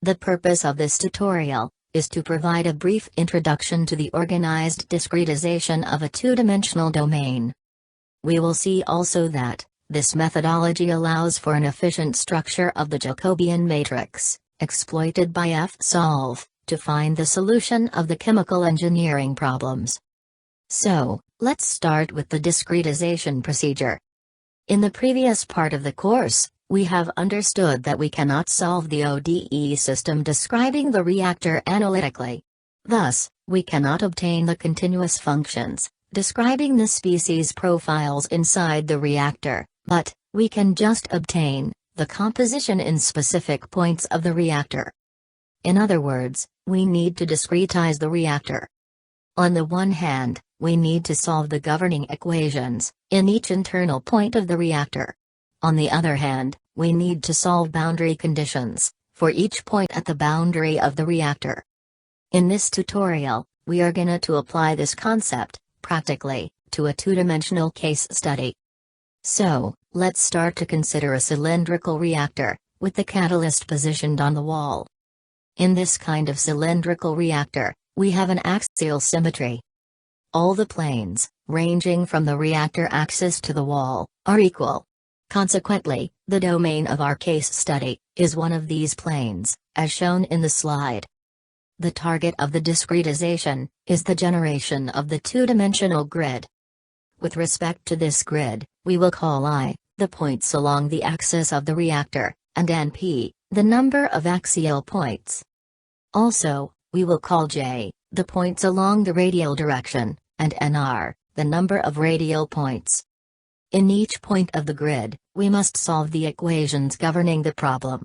The purpose of this tutorial is to provide a brief introduction to the organized discretization of a two-dimensional domain. We will see also that this methodology allows for an efficient structure of the Jacobian matrix, exploited by F-solve, to find the solution of the chemical engineering problems. So, let's start with the discretization procedure. In the previous part of the course, we have understood that we cannot solve the ODE system describing the reactor analytically. Thus, we cannot obtain the continuous functions describing the species profiles inside the reactor, but we can just obtain the composition in specific points of the reactor. In other words, we need to discretize the reactor. On the one hand, we need to solve the governing equations in each internal point of the reactor. On the other hand, we need to solve boundary conditions for each point at the boundary of the reactor. In this tutorial, we are going to apply this concept, practically, to a two-dimensional case study. So, let's start to consider a cylindrical reactor, with the catalyst positioned on the wall. In this kind of cylindrical reactor, we have an axial symmetry. All the planes, ranging from the reactor axis to the wall, are equal. Consequently, the domain of our case study is one of these planes, as shown in the slide. The target of the discretization is the generation of the two-dimensional grid. With respect to this grid, we will call I the points along the axis of the reactor, and NP the number of axial points. Also, we will call J the points along the radial direction, and NR the number of radial points. In each point of the grid, we must solve the equations governing the problem.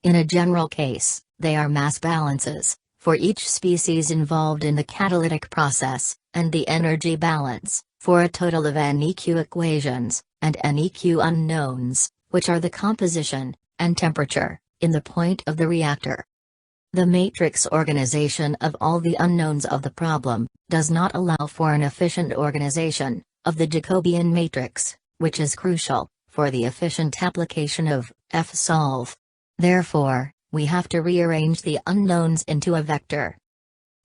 In a general case, they are mass balances for each species involved in the catalytic process, and the energy balance for a total of NEQ equations, and NEQ unknowns, which are the composition and temperature in the point of the reactor. The matrix organization of all the unknowns of the problem does not allow for an efficient organization of the Jacobian matrix, which is crucial for the efficient application of F-solve. Therefore, we have to rearrange the unknowns into a vector.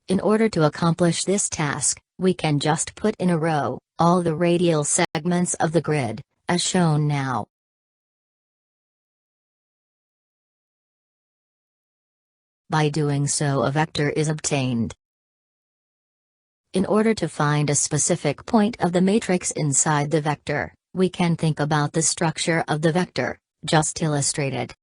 In order to accomplish this task, we can just put in a row all the radial segments of the grid, as shown now. By doing so, a vector is obtained. In order to find a specific point of the matrix inside the vector, we can think about the structure of the vector, just illustrated.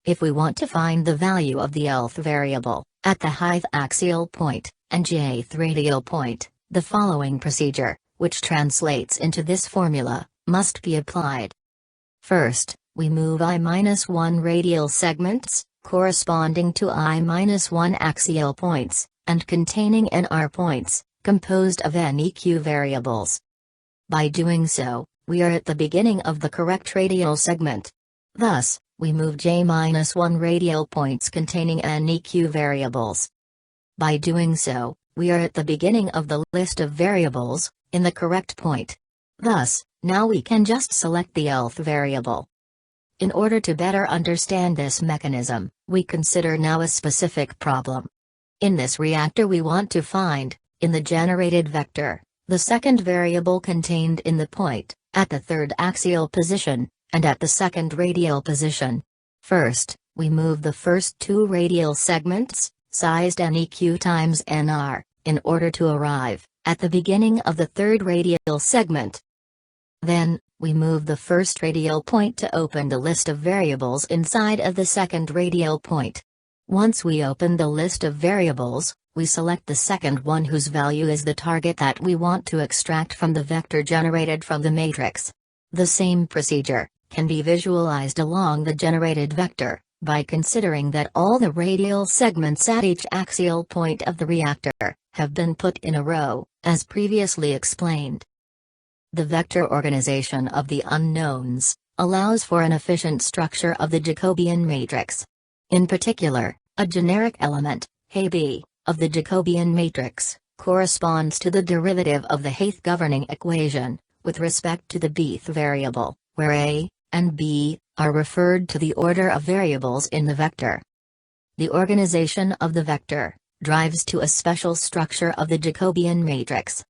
If we want to find the value of the lth variable at the hith axial point and jth radial point, the following procedure, which translates into this formula, must be applied. First, we move I-1 radial segments, corresponding to I-1 axial points, and containing NR points, composed of NEQ variables. By doing so, we are at the beginning of the correct radial segment. Thus, we move J-1 radial points containing NEQ variables. By doing so, we are at the beginning of the list of variables in the correct point. Thus, now we can just select the lth variable. In order to better understand this mechanism, we consider now a specific problem. In this reactor, we want to find, in the generated vector, the second variable contained in the point at the third axial position, and at the second radial position. First, we move the first two radial segments, sized NEQ times NR, in order to arrive at the beginning of the third radial segment. Then, we move the first radial point to open the list of variables inside of the second radial point. Once we open the list of variables, we select the second one whose value is the target that we want to extract from the vector generated from the matrix. The same procedure can be visualized along the generated vector, by considering that all the radial segments at each axial point of the reactor have been put in a row, as previously explained. The vector organization of the unknowns allows for an efficient structure of the Jacobian matrix. In particular, a generic element, AB, of the Jacobian matrix, corresponds to the derivative of the hth governing equation, with respect to the bth variable, where A and B are referred to the order of variables in the vector. The organization of the vector drives to a special structure of the Jacobian matrix.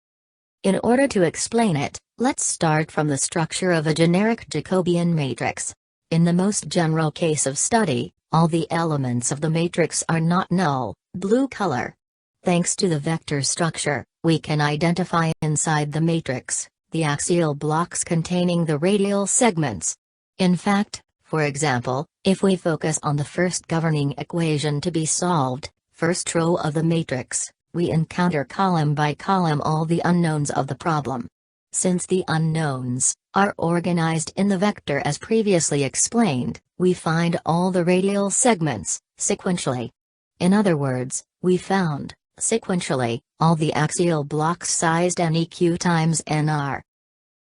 In order to explain it, let's start from the structure of a generic Jacobian matrix. In the most general case of study, all the elements of the matrix are not null, blue color. Thanks to the vector structure, we can identify inside the matrix the axial blocks containing the radial segments. In fact, for example, if we focus on the first governing equation to be solved, first row of the matrix, we encounter column by column all the unknowns of the problem. Since the unknowns are organized in the vector as previously explained, we find all the radial segments sequentially. In other words, we found, sequentially, all the axial blocks sized NEQ times NR.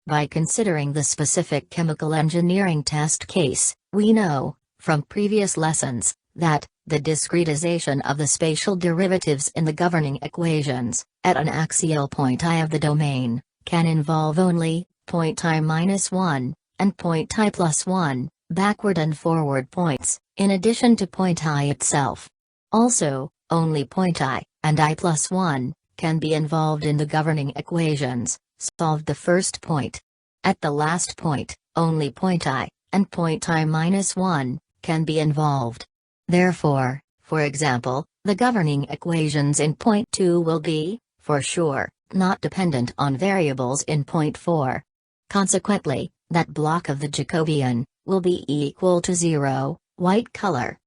By considering the specific chemical engineering test case, we know, from previous lessons, that the discretization of the spatial derivatives in the governing equations, at an axial point I of the domain, can involve only point I minus 1, and point I plus 1, backward and forward points, in addition to point I itself. Also, only point I, and I plus 1, can be involved in the governing equations, solved the first point. At the last point, only point I, and point I minus 1, can be involved. Therefore, for example, the governing equations in point 2 will be, for sure, not dependent on variables in point 4. Consequently, that block of the Jacobian will be equal to 0, white color.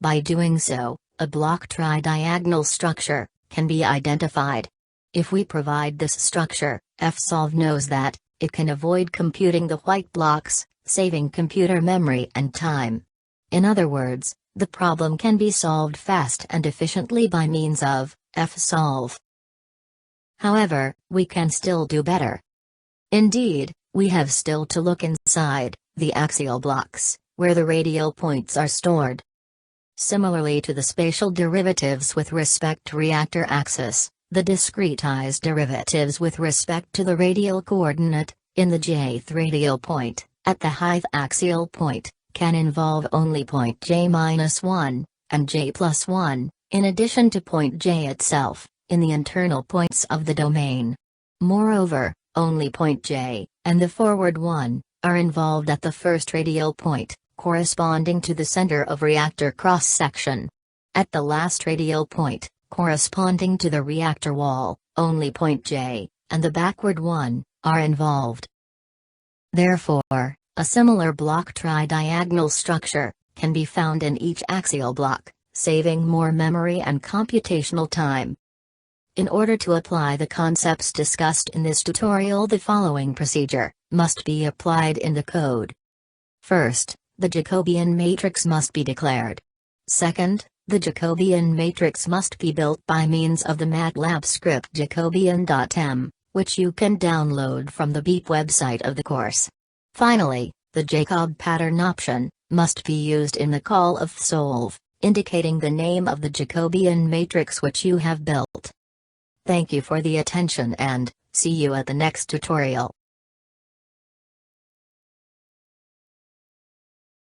By doing so, a block tridiagonal structure can be identified. If we provide this structure, FSolve knows that it can avoid computing the white blocks, saving computer memory and time. In other words, the problem can be solved fast and efficiently by means of FSolve. However, we can still do better. Indeed, we have still to look inside the axial blocks, where the radial points are stored. Similarly to the spatial derivatives with respect to reactor axis, the discretized derivatives with respect to the radial coordinate, in the jth radial point, at the jth axial point, can involve only point j-1, and j plus 1, in addition to point j itself, in the internal points of the domain. Moreover, only point j, and the forward one, are involved at the first radial point, corresponding to the center of reactor cross-section. At the last radial point, corresponding to the reactor wall, only point j, and the backward one, are involved. Therefore, a similar block tridiagonal structure can be found in each axial block, saving more memory and computational time. In order to apply the concepts discussed in this tutorial, the following procedure must be applied in the code. First, the Jacobian matrix must be declared. Second, the Jacobian matrix must be built by means of the MATLAB script Jacobian.m, which you can download from the BIP website of the course. Finally, the Jacob pattern option must be used in the call of FSolve, indicating the name of the Jacobian matrix which you have built. Thank you for the attention and see you at the next tutorial.